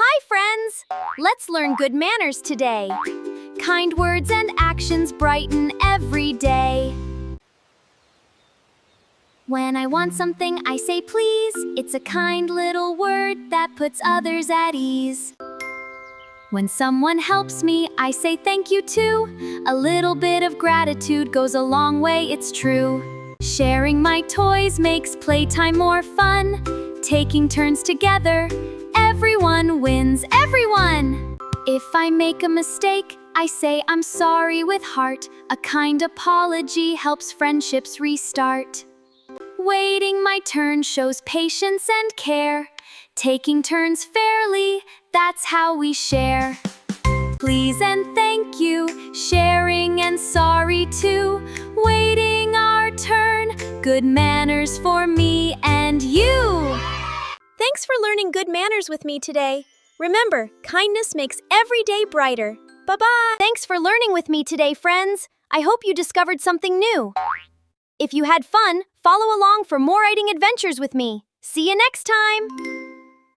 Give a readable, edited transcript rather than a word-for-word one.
Hi, friends! Let's learn good manners today. Kind words and actions brighten every day. When I want something, I say please. It's a kind little word that puts others at ease. When someone helps me, I say thank you too. A little bit of gratitude goes a long way, it's true. Sharing my toys makes playtime more fun. Taking turns together, everyone wins, everyone! If I make a mistake, I say I'm sorry with heart. A kind apology helps friendships restart. Waiting my turn shows patience and care. Taking turns fairly, that's how we share. Please and thank you, sharing and sorry too. Waiting our turn, good manners for me and you. Thanks for learning good manners with me today. Remember, kindness makes every day brighter. Bye-bye! Thanks for learning with me today, friends. I hope you discovered something new. If you had fun, follow along for more writing adventures with me. See you next time!